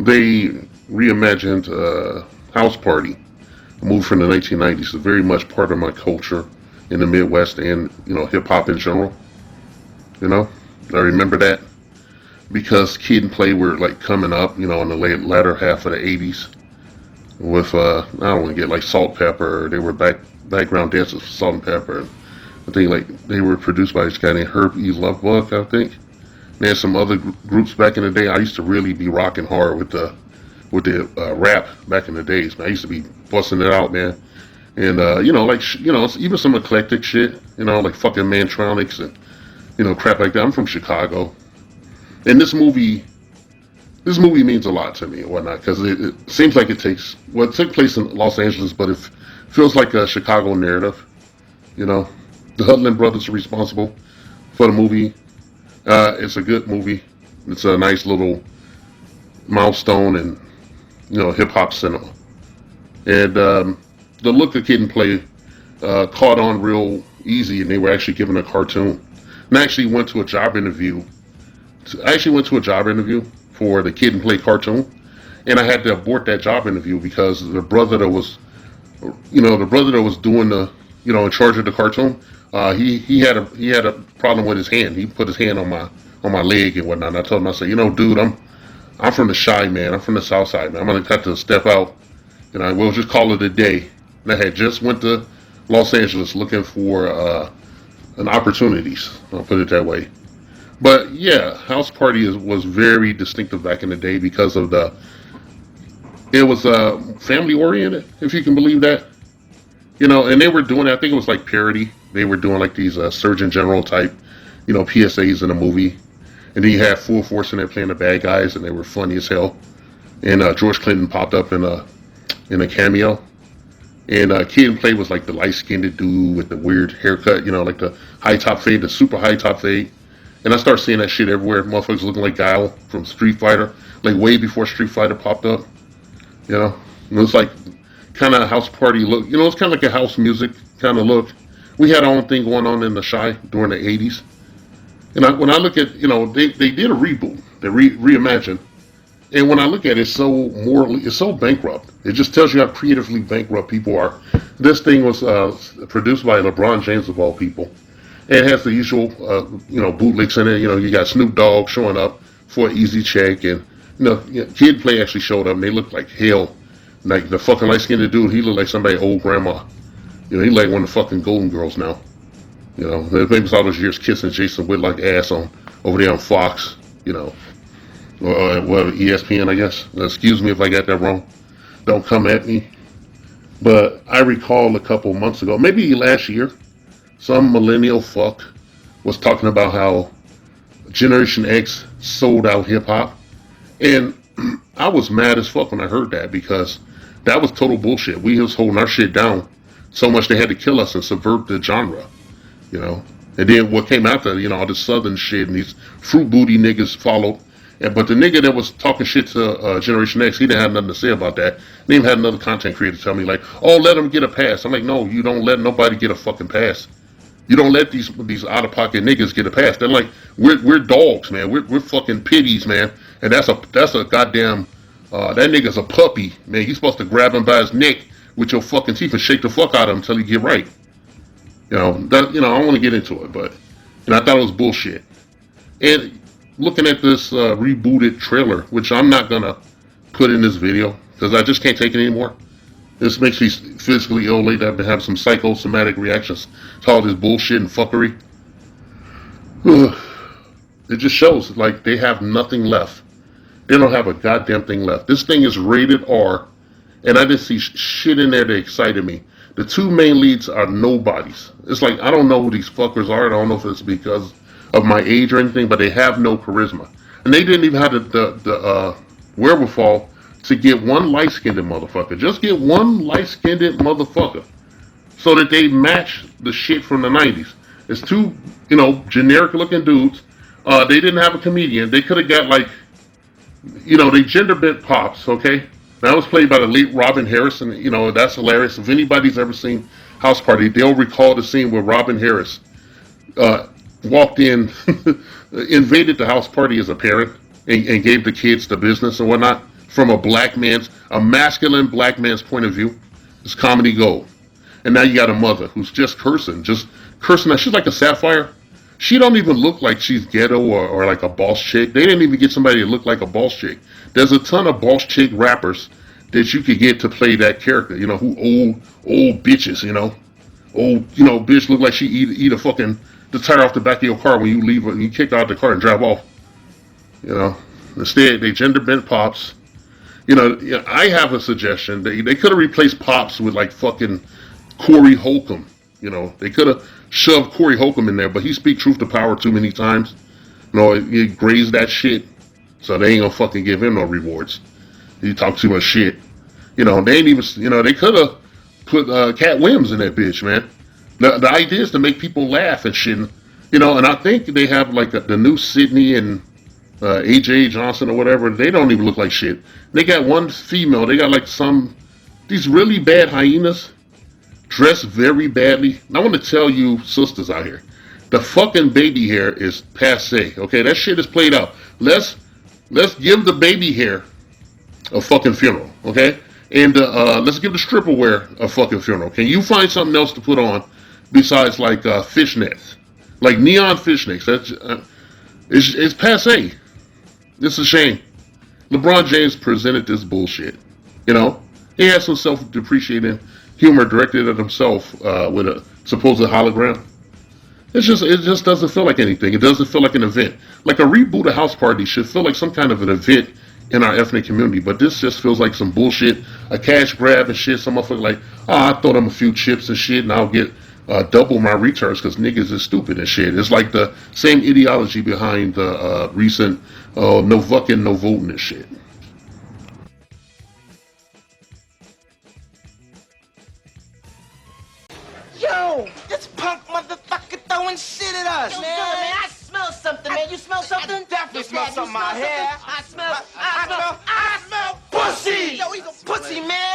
they reimagined House Party, a movie from the 1990s. It's very much part of my culture in the Midwest and, hip hop in general. You know, I remember that because Kid and Play were like coming up, in the latter half of the 80s with, I don't want to get like Salt Pepper. They were background dancers for Salt and Pepper. I think like they were produced by this guy named Herb E. Lovebug, I think. They had some other groups back in the day. I used to really be rocking hard with the rap back in the days, man. I used to be busting it out, man. And even some eclectic shit, like fucking Mantronics and crap like that. I'm from Chicago, and this movie means a lot to me and whatnot because it seems like it took place in Los Angeles, but it feels like a Chicago narrative. The Hudlin brothers are responsible for the movie. It's a good movie. It's a nice little milestone in hip hop cinema, and the look of Kid and Play caught on real easy, and they were actually given a cartoon. And I actually went to a job interview. For the Kid and Play cartoon, and I had to abort that job interview because the brother that was doing the, in charge of the cartoon, he had a problem with his hand. He put his hand on my leg and whatnot. And I told him, I said, dude, I'm from the Chi, man. I'm from the South Side, man. I'm gonna cut to step out, and we'll just call it a day. And I had just went to Los Angeles looking for an opportunities. I'll put it that way. But yeah, House Party was very distinctive back in the day because of it was family oriented, if you can believe that. And they were doing, I think it was like parody. They were doing like these Surgeon General type, PSAs in a movie. And then you had Full Force in there playing the bad guys, and they were funny as hell. And George Clinton popped up in a cameo. And Kid and Play was like the light-skinned dude with the weird haircut, like the high top fade, the super high top fade. And I started seeing that shit everywhere. Motherfuckers looking like Guile from Street Fighter, like way before Street Fighter popped up. It was like kind of House Party look. It's kind of like a house music kind of look. We had our own thing going on in the Chi during the 80s. And when I look at, they did a reboot, they reimagined. And when I look at it, it's so bankrupt. It just tells you how creatively bankrupt people are. This thing was produced by LeBron James of all people. And it has the usual, bootlegs in it. You got Snoop Dogg showing up for an easy check. And, Kid Play actually showed up and they looked like hell. Like the fucking light-skinned dude, he looked like somebody's old grandma. He like one of the fucking Golden Girls now. They famous all those years kissing Jason Whitlock ass over there on Fox, or ESPN, I guess. Excuse me if I got that wrong. Don't come at me. But I recall a couple months ago, maybe last year, some millennial fuck was talking about how Generation X sold out hip hop. And I was mad as fuck when I heard that because that was total bullshit. We was holding our shit down so much they had to kill us and subvert the genre. And then what came after, all this southern shit and these fruit booty niggas followed. But the nigga that was talking shit to Generation X, he didn't have nothing to say about that. They even had another content creator tell me like, oh, let them get a pass. I'm like, no, you don't let nobody get a fucking pass. You don't let these out-of-pocket niggas get a pass. They're like, we're dogs, man. We're fucking pitties, man. And that's a goddamn, that nigga's a puppy, man. You're supposed to grab him by his neck with your fucking teeth and shake the fuck out of him until he get right. I don't want to get into it, but I thought it was bullshit. And looking at this rebooted trailer, which I'm not gonna put in this video because I just can't take it anymore. This makes me physically ill. Lately, I've been having some psychosomatic reactions to all this bullshit and fuckery. It just shows like they have nothing left. They don't have a goddamn thing left. This thing is rated R, and I didn't see shit in there that excited me. The two main leads are nobodies. It's like, I don't know who these fuckers are. I don't know if it's because of my age or anything, but they have no charisma. And they didn't even have the wherewithal to get one light-skinned motherfucker. Just get one light-skinned motherfucker so that they match the shit from the 90s. It's two, generic-looking dudes. They didn't have a comedian. They could have got, like, they gender-bent pops, okay? That was played by the late Robin Harris, and, that's hilarious. If anybody's ever seen House Party, they'll recall the scene where Robin Harris walked in, invaded the house party as a parent, and gave the kids the business and whatnot. from a masculine black man's point of view. It's comedy gold. And now you got a mother who's just cursing. Now she's like a sapphire. She don't even look like she's ghetto or like a boss chick. They didn't even get somebody to look like a boss chick. There's a ton of boss chick rappers that you could get to play that character. You know, who old bitches. Bitch look like she eat a fucking the tire off the back of your car when you leave and you kick out the car and drive off. Instead they gender bent pops. I have a suggestion. They could have replaced pops with like fucking Corey Holcomb. They could have shoved Corey Holcomb in there, but he speak truth to power too many times. He grazed that shit, so they ain't gonna fucking give him no rewards. He talk too much shit. They ain't even. They could have put Cat Williams in that bitch, man. The idea is to make people laugh and shit. And I think they have like the new Sydney and AJ Johnson or whatever. They don't even look like shit. They got one female. They got like these really bad hyenas dressed very badly. And I want to tell you sisters out here, the fucking baby hair is passe. Okay, that shit is played out. Let's give the baby hair a fucking funeral. Okay, and let's give the stripper wear a fucking funeral. Can you find something else to put on besides like fishnets, like neon fishnets? That's it's passe. It's a shame. LeBron James presented this bullshit. He had some self-depreciating humor directed at himself with a supposed hologram. It just doesn't feel like anything. It doesn't feel like an event. Like a reboot of House Party should feel like some kind of an event in our ethnic community, but this just feels like some bullshit, a cash grab and shit. Some motherfucker like, I throw them a few chips and shit, and I'll get double my returns because niggas is stupid and shit. It's like the same ideology behind the recent no fucking no voting and shit. Yo, this punk motherfucker throwing shit at us, man. I smell something, man. You smell something? I definitely smell something You out here. I smell I smell pussy. Yo, he's a pussy, man.